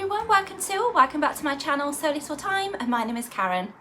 everyone, welcome back to my channel So Little Time, and my name is Karen.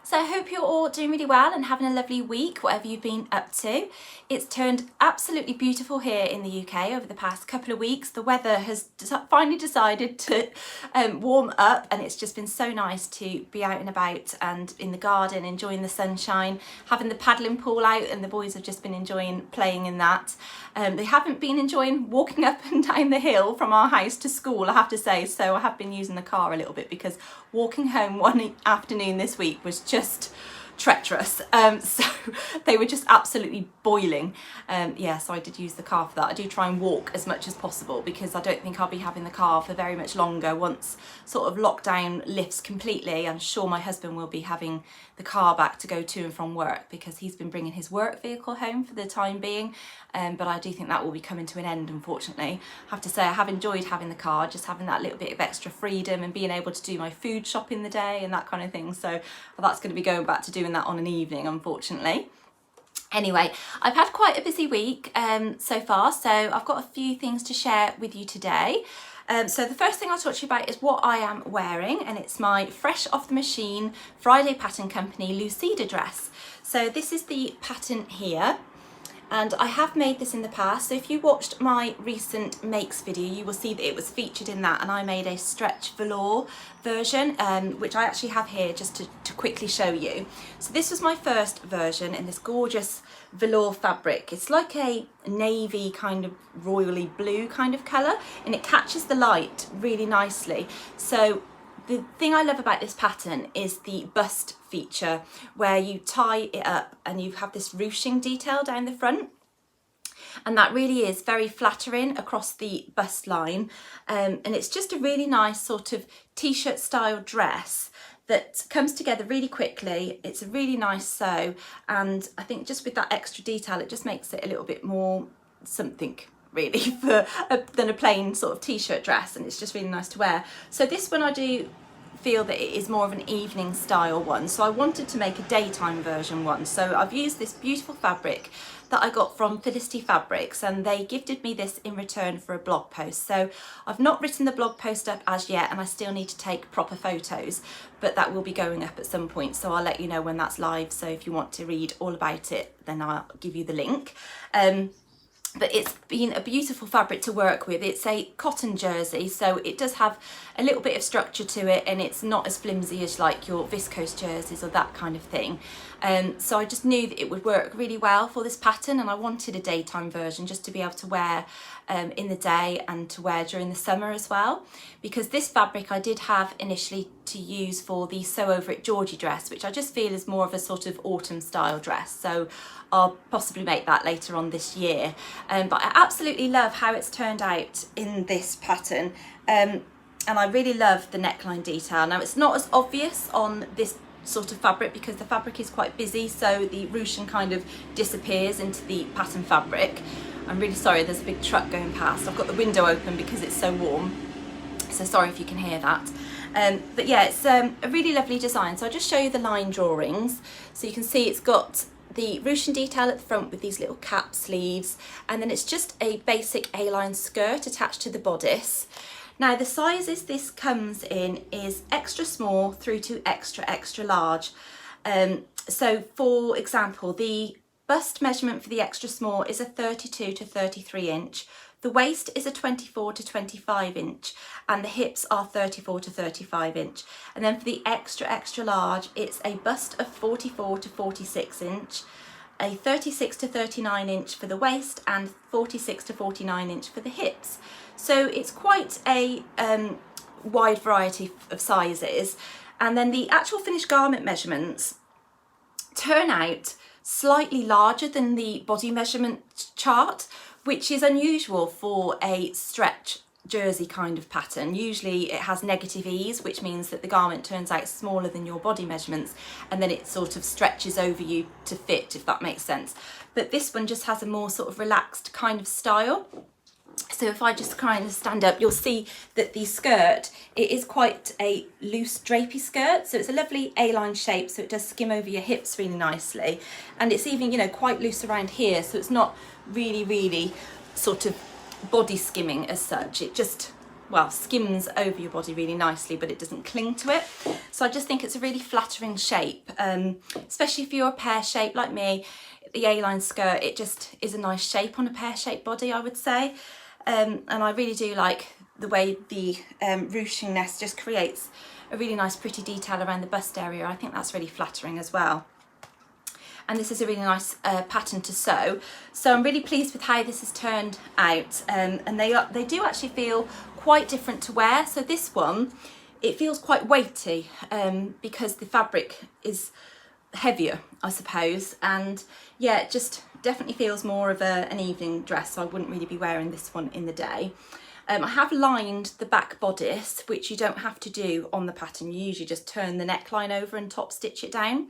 So I hope you're all doing really well and having a lovely week, whatever you've been up to. It's turned absolutely beautiful here in the UK over the past couple of weeks. The weather has finally decided to warm up, and it's just been so nice to be out and about and in the garden, enjoying the sunshine, having the paddling pool out, and the boys have just been enjoying playing in that. They haven't been enjoying walking up and down the hill from our house to school, I have to say, so I have been using the car a little bit because walking home one afternoon this week was just treacherous. So they were just absolutely boiling. Yeah, so I did use the car for that. I do try and walk as much as possible because I don't think I'll be having the car for very much longer. Once sort of lockdown lifts completely, I'm sure my husband will be having the car back to go to and from work because he's been bringing his work vehicle home for the time being. But I do think that will be coming to an end, unfortunately. I have to say I have enjoyed having the car, just having that little bit of extra freedom and being able to do my food shop in the day and that kind of thing. So that's going to be going back to doing that on an evening, unfortunately. Anyway, I've had quite a busy week so far, so I've got a few things to share with you today. So the first thing I'll talk to you about is what I am wearing, and it's my fresh off the machine Friday Pattern Company Lucida dress. So this is the pattern here, and I have made this in the past. So if you watched my recent makes video, you will see that it was featured in that, and I made a stretch velour version, which I actually have here just to quickly show you. So this was my first version in this gorgeous velour fabric. It's like a navy kind of royally blue kind of colour, and it catches the light really nicely. So the thing I love about this pattern is the bust feature, where you tie it up and you have this ruching detail down the front, and that really is very flattering across the bust line, and it's just a really nice sort of t-shirt style dress that comes together really quickly. It's a really nice sew, and I think just with that extra detail it just makes it a little bit more something really than a plain sort of t-shirt dress, and it's just really nice to wear. So this one I do feel that it is more of an evening style one, so I wanted to make a daytime version one. So I've used this beautiful fabric that I got from Felicity Fabrics, and they gifted me this in return for a blog post. So I've not written the blog post up as yet, and I still need to take proper photos, but that will be going up at some point, so I'll let you know when that's live. So if you want to read all about it, then I'll give you the link. But it's been a beautiful fabric to work with. It's a cotton jersey, so it does have a little bit of structure to it, and it's not as flimsy as like your viscose jerseys or that kind of thing. So I just knew that it would work really well for this pattern, and I wanted a daytime version just to be able to wear in the day and to wear during the summer as well, because this fabric I did have initially to use for the Sew Over It Georgie dress, which I just feel is more of a sort of autumn style dress, so I'll possibly make that later on this year. But I absolutely love how it's turned out in this pattern, and I really love the neckline detail. Now it's not as obvious on this sort of fabric because the fabric is quite busy, so the ruching kind of disappears into the pattern fabric. I'm really sorry, there's a big truck going past. I've got the window open because it's so warm, so sorry if you can hear that. But yeah, it's a really lovely design. So I'll just show you the line drawings. So you can see it's got the ruching detail at the front with these little cap sleeves, and then it's just a basic A-line skirt attached to the bodice. Now the sizes this comes in is extra small through to extra, extra large. So for example, the bust measurement for the extra small is a 32 to 33 inch. The waist is a 24 to 25 inch, and the hips are 34 to 35 inch. And then for the extra, extra large, it's a bust of 44 to 46 inch, a 36 to 39 inch for the waist, and 46 to 49 inch for the hips. So it's quite a wide variety of sizes. And then the actual finished garment measurements turn out slightly larger than the body measurement chart, which is unusual for a stretch jersey kind of pattern. Usually it has negative ease, which means that the garment turns out smaller than your body measurements, and then it sort of stretches over you to fit, if that makes sense. But this one just has a more sort of relaxed kind of style. So if I just kind of stand up, you'll see that the skirt, it is quite a loose drapey skirt. So it's a lovely A-line shape, so it does skim over your hips really nicely. And it's even, you know, quite loose around here, so it's not really, really sort of body skimming as such. It just well, skims over your body really nicely, but it doesn't cling to it. So I just think it's a really flattering shape, especially if you're a pear shape like me. The A-line skirt, it just is a nice shape on a pear-shaped body, I would say. And I really do like the way the ruching nest just creates a really nice pretty detail around the bust area. I think that's really flattering as well. And this is a really nice pattern to sew. So I'm really pleased with how this has turned out. And they do actually feel quite different to wear. So this one, it feels quite weighty because the fabric is heavier, I suppose. And yeah, it just definitely feels more of an evening dress. So I wouldn't really be wearing this one in the day. I have lined the back bodice, which you don't have to do on the pattern. You usually just turn the neckline over and top stitch it down.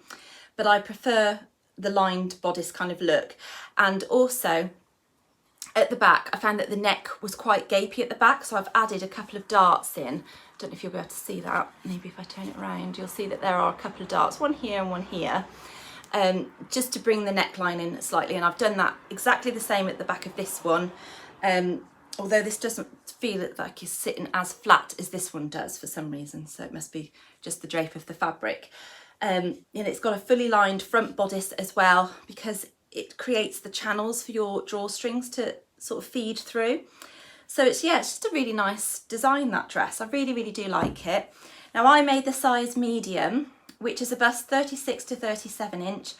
But I prefer the lined bodice kind of look. And also at the back, I found that the neck was quite gapey at the back, so I've added a couple of darts in. I don't know if you'll be able to see that. Maybe if I turn it around, you'll see that there are a couple of darts, one here and one here, just to bring the neckline in slightly. And I've done that exactly the same at the back of this one, although this doesn't feel like it's sitting as flat as this one does for some reason, so it must be just the drape of the fabric. And it's got a fully lined front bodice as well, because it creates the channels for your drawstrings to sort of feed through. So it's just a really nice design, that dress. I really, really do like it. Now I made the size medium, which is a bust 36 to 37 inch,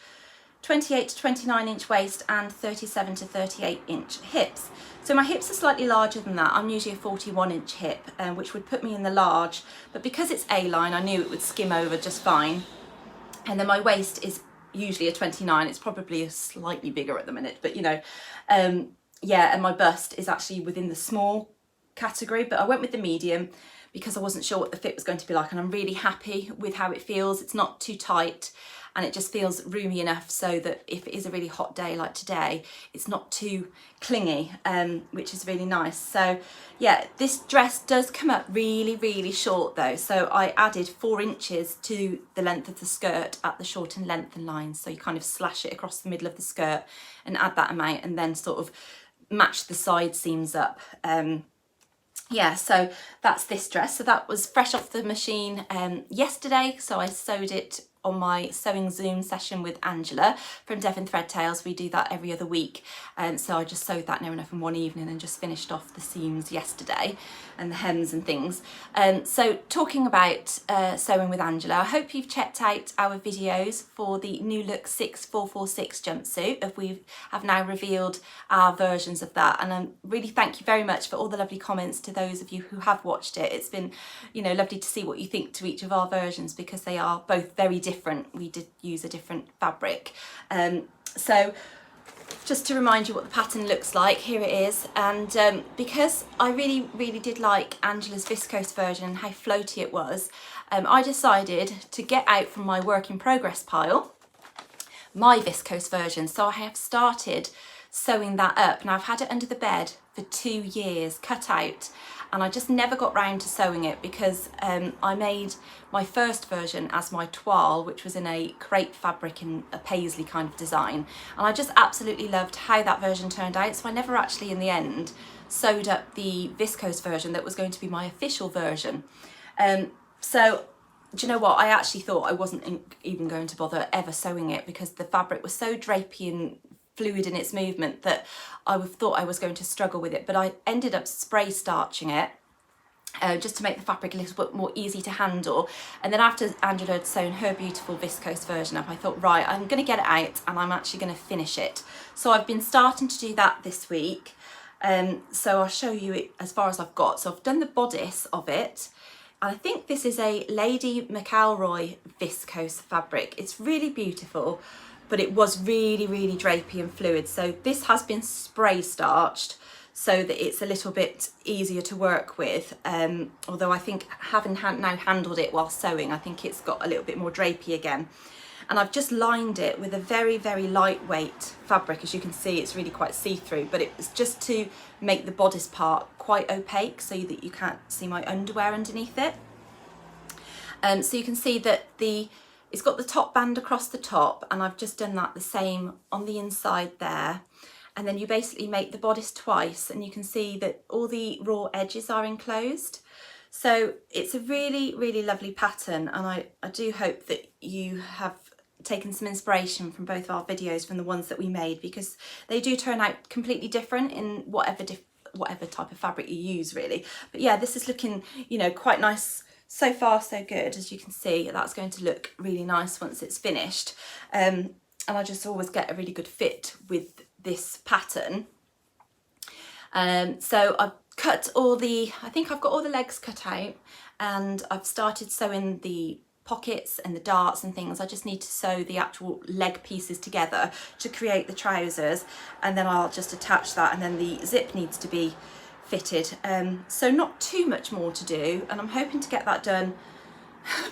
28 to 29 inch waist and 37 to 38 inch hips. So my hips are slightly larger than that. I'm usually a 41 inch hip, which would put me in the large, but because it's A-line, I knew it would skim over just fine. And then my waist is usually a 29. It's probably a slightly bigger at the minute, but yeah, and my bust is actually within the small category, but I went with the medium because I wasn't sure what the fit was going to be like, and I'm really happy with how it feels. It's not too tight, and it just feels roomy enough so that if it is a really hot day like today, it's not too clingy, which is really nice. So yeah, this dress does come up really, really short though. So I added 4 inches to the length of the skirt at the shorten length and lines. So you kind of slash it across the middle of the skirt and add that amount, and then sort of match the side seams up. Yeah, so that's this dress. So that was fresh off the machine yesterday. So I sewed it on my sewing Zoom session with Angela from Devon Threadtales. We do that every other week, and so I just sewed that near enough in one evening and just finished off the seams yesterday and the hems and things. So talking about sewing with Angela, I hope you've checked out our videos for the New Look 6446 jumpsuit. If we have now revealed our versions of that, and I really thank you very much for all the lovely comments to those of you who have watched it. It's been, lovely to see what you think to each of our versions, because they are both very different. We did use a different fabric. So just to remind you what the pattern looks like, here it is. And because I really, really did like Angela's Viscose version and how floaty it was, I decided to get out from my work in progress pile my Viscose version. So I have started sewing that up. Now I've had it under the bed for 2 years, cut out, and I just never got round to sewing it because I made my first version as my toile, which was in a crepe fabric in a paisley kind of design, and I just absolutely loved how that version turned out. So I never actually in the end sewed up the Viscose version that was going to be my official version. So do you know what, I actually thought I wasn't even going to bother ever sewing it because the fabric was so drapey and fluid in its movement that I thought I was going to struggle with it. But I ended up spray starching it just to make the fabric a little bit more easy to handle. And then after Angela had sewn her beautiful Viscose version up, I thought, right, I'm going to get it out and I'm actually going to finish it. So I've been starting to do that this week. So I'll show you it as far as I've got. So I've done the bodice of it. And I think this is a Lady McElroy Viscose fabric. It's really beautiful, but it was really, really drapey and fluid. So this has been spray starched so that it's a little bit easier to work with. Although I think having now handled it while sewing, I think it's got a little bit more drapey again. And I've just lined it with a very, very lightweight fabric. As you can see, it's really quite see-through, but it was just to make the bodice part quite opaque so that you can't see my underwear underneath it. So you can see that it's got the top band across the top, and I've just done that the same on the inside there. and then you basically make the bodice twice, and you can see that all the raw edges are enclosed. So it's a really, really lovely pattern, and I do hope that you have taken some inspiration from both of our videos, from the ones that we made, because they do turn out completely different in whatever type of fabric you use, really. But yeah, this is looking, you know, quite nice so far, so good. As you can see, that's going to look really nice once it's finished. And I just always get a really good fit with this pattern. So I've cut I think I've got all the legs cut out, and I've started sewing the pockets and the darts and things. I just need to sew the actual leg pieces together to create the trousers, and then I'll just attach that, and then the zip needs to be fitted. So not too much more to do, and I'm hoping to get that done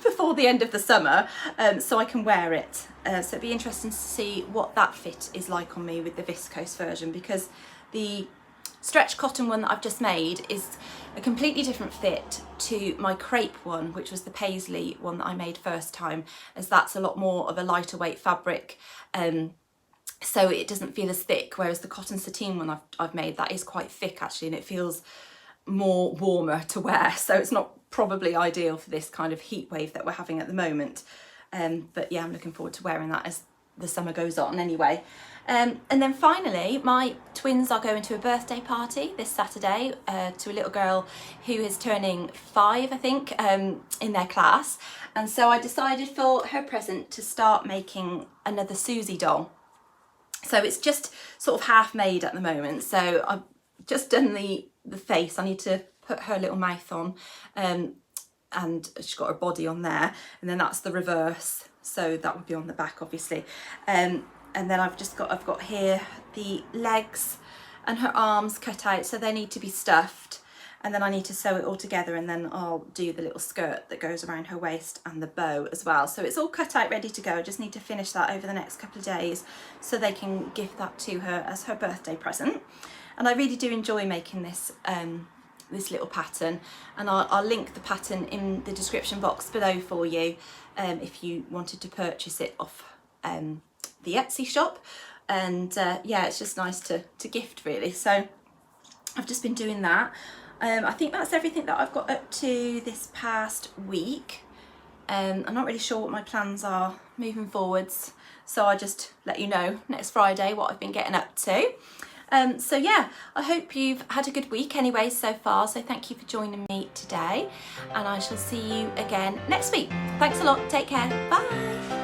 before the end of the summer, so I can wear it. So it'd be interesting to see what that fit is like on me with the viscose version, because the stretch cotton one that I've just made is a completely different fit to my crepe one, which was the paisley one that I made first time, as that's a lot more of a lighter weight fabric, so it doesn't feel as thick, whereas the cotton sateen one I've made, that is quite thick actually, and it feels more warmer to wear, so it's not probably ideal for this kind of heat wave that we're having at the moment. But yeah, I'm looking forward to wearing that as the summer goes on anyway. And then finally, my twins are going to a birthday party this Saturday to a little girl who is turning 5, I think, in their class. And so I decided for her present to start making another Susie doll. So it's just sort of half made at the moment. So I've just done the face. I need to put her little mouth on, and she's got her body on there, and then that's the reverse. So that would be on the back, obviously. And then I've got here the legs and her arms cut out, so they need to be stuffed, and then I need to sew it all together, and then I'll do the little skirt that goes around her waist and the bow as well. So it's all cut out, ready to go. I just need to finish that over the next couple of days so they can gift that to her as her birthday present. And I really do enjoy making this this little pattern, and I'll link the pattern in the description box below for you if you wanted to purchase it off the Etsy shop. And yeah, it's just nice to gift, really. So I've just been doing that. I think that's everything that I've got up to this past week. I'm not really sure what my plans are moving forwards, so I just let you know next Friday what I've been getting up to. So yeah, I hope you've had a good week anyway so far, so thank you for joining me today, and I shall see you again next week. Thanks a lot, take care, bye!